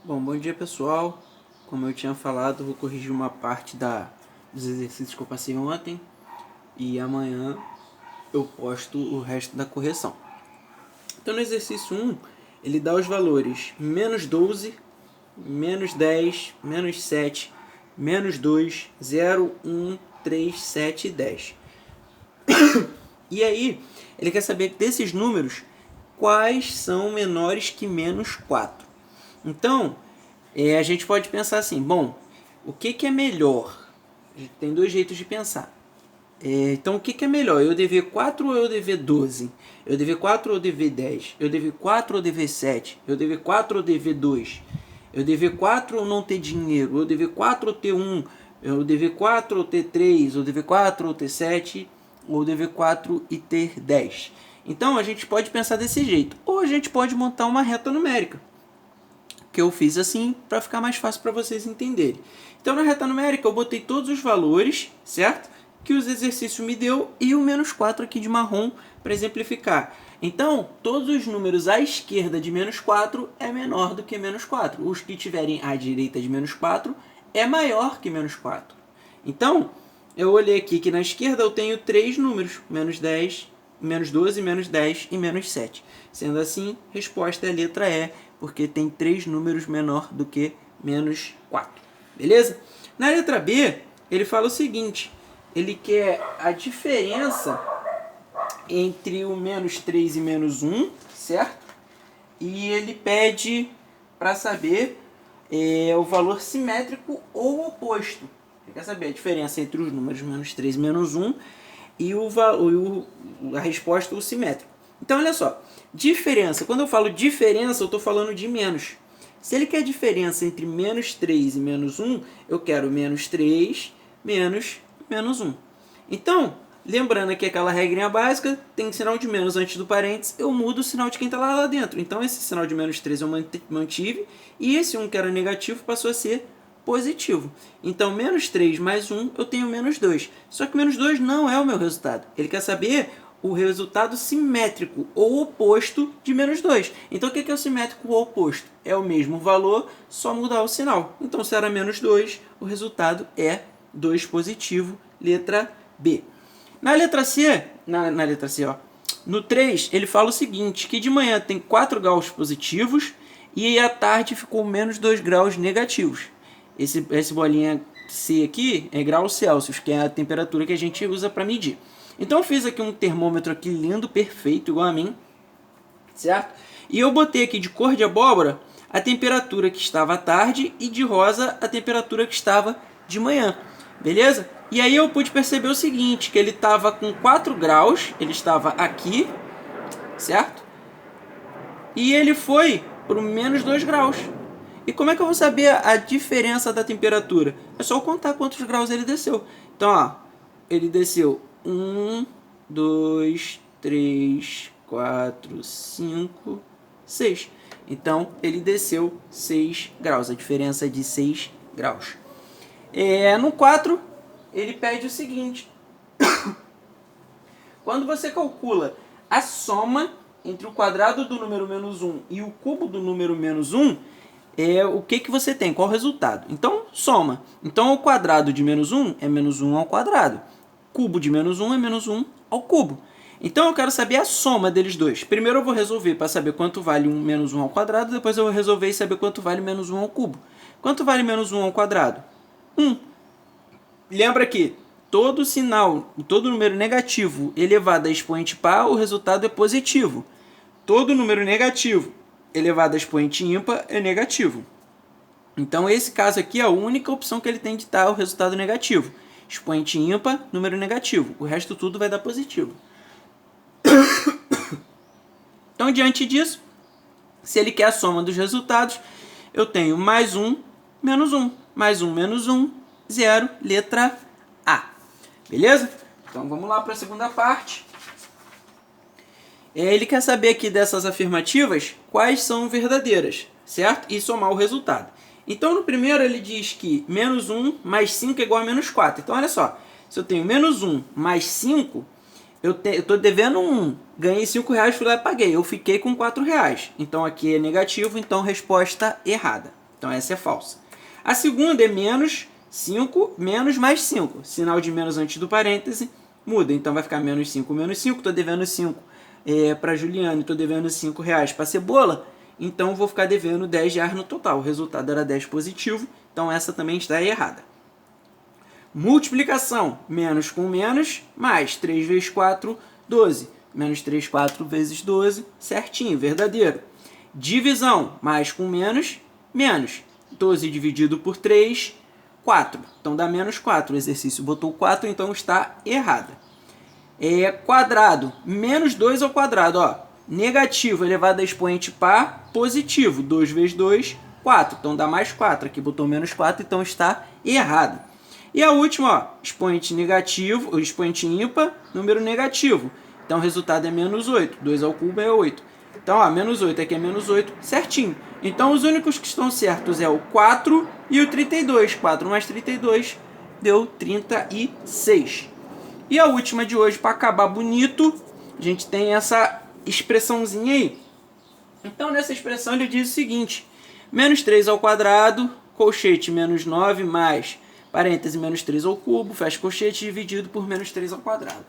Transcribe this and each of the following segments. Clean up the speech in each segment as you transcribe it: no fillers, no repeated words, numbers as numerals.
Bom dia pessoal. Como eu tinha falado, vou corrigir uma parte dos exercícios que eu passei ontem e amanhã eu posto o resto da correção. Então no exercício 1, ele dá os valores menos 12, menos 10, menos 7, menos 2, 0, 1, 3, 7 e 10. E aí, ele quer saber desses números quais são menores que menos 4. Então, a gente pode pensar assim, bom, o que é melhor? Tem dois jeitos de pensar. Então, o que é melhor? Eu dever 4 ou eu dever 12? Eu dever 4 ou eu dever 10? Eu dever 4 ou dever 7? Eu dever 4 ou dever 2? Eu dever 4 ou não ter dinheiro? Eu dever 4 ou ter 1? Eu dever 4 ou ter 3? Eu dever 4 ou ter 7? Ou dever 4 e ter 10? Então, a gente pode pensar desse jeito. Ou a gente pode montar uma reta numérica, que eu fiz assim para ficar mais fácil para vocês entenderem. Então, na reta numérica, eu botei todos os valores, certo? Que os exercícios me deu e o menos 4 aqui de marrom para exemplificar. Então, todos os números à esquerda de menos 4 é menor do que menos 4. Os que tiverem à direita de menos 4 é maior que menos 4. Então, eu olhei aqui que na esquerda eu tenho três números, menos 10, menos 12, menos 10 e menos 7. Sendo assim, resposta é a letra E, porque tem três números menor do que menos 4. Beleza? Na letra B, ele fala o seguinte, ele quer a diferença entre o menos 3 e menos 1, certo? E ele pede para saber o valor simétrico ou oposto. Ele quer saber a diferença entre os números menos 3 e menos 1 e a resposta o simétrico. Então, olha só, diferença. Quando eu falo diferença, eu estou falando de menos. Se ele quer diferença entre menos 3 e menos 1, eu quero menos 3 menos menos 1. Então, lembrando aqui aquela regrinha básica, tem sinal de menos antes do parênteses, eu mudo o sinal de quem está lá dentro. Então, esse sinal de menos 3 eu mantive, e esse 1 que era negativo passou a ser positivo. Então, menos 3 mais 1, eu tenho menos 2. Só que menos 2 não é o meu resultado. Ele quer saber o resultado simétrico ou oposto de menos 2. Então, o que é o simétrico ou oposto? É o mesmo valor, só mudar o sinal. Então, se era menos 2, o resultado é 2 positivo, letra B. Na letra C, no 3, ele fala o seguinte, que de manhã tem 4 graus positivos e à tarde ficou menos 2 graus negativos. Esse bolinha C aqui é graus Celsius, que é a temperatura que a gente usa para medir. Então eu fiz aqui um termômetro aqui lindo, perfeito, igual a mim, certo? E eu botei aqui de cor de abóbora a temperatura que estava à tarde e de rosa a temperatura que estava de manhã, beleza? E aí eu pude perceber o seguinte, que ele estava com 4 graus, ele estava aqui, certo? E ele foi para o menos 2 graus. E como é que eu vou saber a diferença da temperatura? É só eu contar quantos graus ele desceu. Então, ó, ele desceu 1, 2, 3, 4, 5, 6. Então, ele desceu 6 graus. A diferença é de 6 graus. No 4, ele pede o seguinte. Quando você calcula a soma entre o quadrado do número menos 1 e o cubo do número menos 1, o que você tem? Qual o resultado? Então, soma. Então, o quadrado de menos 1 é menos 1 ao quadrado. Cubo de menos 1 é menos 1 ao cubo. Então, eu quero saber a soma deles dois. Primeiro, eu vou resolver para saber quanto vale menos 1 ao quadrado. Depois, eu vou resolver e saber quanto vale menos 1 ao cubo. Quanto vale menos 1 ao quadrado? 1. Lembra que todo número negativo elevado a expoente par, o resultado é positivo. Todo número negativo elevado a expoente ímpar é negativo. Então, esse caso aqui é a única opção que ele tem de dar o resultado negativo. Expoente ímpar, número negativo. O resto tudo vai dar positivo. Então, diante disso, se ele quer a soma dos resultados, eu tenho mais 1, menos 1. Mais 1, menos 1, 0, letra A. Beleza? Então, vamos lá para a segunda parte. Ele quer saber aqui dessas afirmativas quais são verdadeiras, certo? E somar o resultado. Então, no primeiro, ele diz que menos 1 mais 5 é igual a menos 4. Então, olha só. Se eu tenho menos 1 mais 5, eu estou devendo 1. Ganhei 5 reais, fui lá e paguei. Eu fiquei com 4 reais. Então, aqui é negativo, então resposta errada. Então essa é falsa. A segunda é menos 5, menos mais 5. Sinal de menos antes do parêntese muda. Então vai ficar menos 5, menos 5. Estou devendo 5 para Juliana e estou devendo 5 reais para Cebola. Então vou ficar devendo 10 reais no total. O resultado era 10 positivo. Então essa também está errada. Multiplicação. Menos com menos, mais 3 vezes 4, 12. Menos 3, 4 vezes 12, certinho, verdadeiro. Divisão. Mais com menos, menos. 12 dividido por 3, 4. Então dá menos 4. O exercício botou 4, então está errada. Quadrado. Menos 2 ao quadrado. Ó. Negativo elevado a expoente par positivo. 2 vezes 2, 4. Então dá mais 4. Aqui botou menos 4, então está errado. E a última, ó, expoente negativo, expoente ímpar, número negativo. Então o resultado é menos 8. 2 ao cubo é 8. Então, ó, menos 8 aqui é menos 8, certinho. Então os únicos que estão certos é o 4 e o 32. 4 mais 32 deu 36. E a última de hoje, para acabar bonito, a gente tem essa expressãozinha aí. Então nessa expressão ele diz o seguinte: menos 3 ao quadrado, colchete menos 9 mais, parêntese, menos 3 ao cubo, fecha colchete, dividido por menos 3 ao quadrado.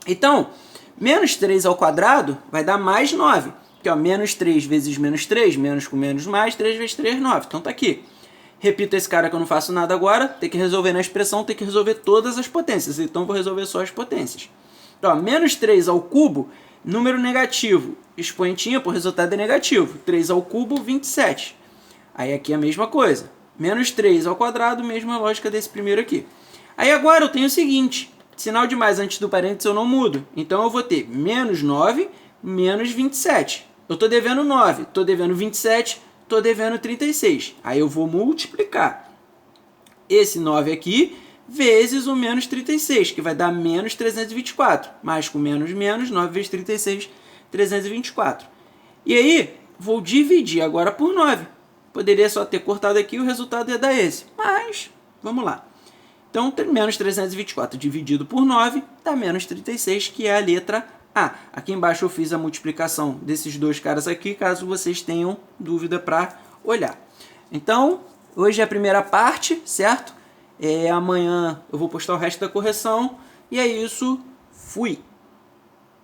Então, menos 3 ao quadrado vai dar mais 9. Porque, ó, menos 3 vezes menos 3, menos com menos mais, 3 vezes 3, 9. Então tá aqui. Repito esse cara que eu não faço nada agora. Tem que resolver na expressão, tem que resolver todas as potências. Então vou resolver só as potências. Então, ó, menos 3 ao cubo, número negativo. Expoente ímpar, o resultado é negativo. 3 ao cubo, 27. Aí aqui é a mesma coisa. Menos 3 ao quadrado, mesma lógica desse primeiro aqui. Aí agora eu tenho o seguinte: sinal de mais antes do parênteses eu não mudo. Então eu vou ter menos 9, menos 27. Eu estou devendo 9, estou devendo 27, estou devendo 36. Aí eu vou multiplicar esse 9 aqui vezes o menos 36, que vai dar menos 324. Mais com menos, menos, 9 vezes 36, 324. E aí, vou dividir agora por 9. Poderia só ter cortado aqui e o resultado ia dar esse. Mas, vamos lá. Então, menos 324 dividido por 9 dá menos 36, que é a letra A. Aqui embaixo eu fiz a multiplicação desses dois caras aqui, caso vocês tenham dúvida para olhar. Então, hoje é a primeira parte, certo? Amanhã eu vou postar o resto da correção. E é isso. Fui!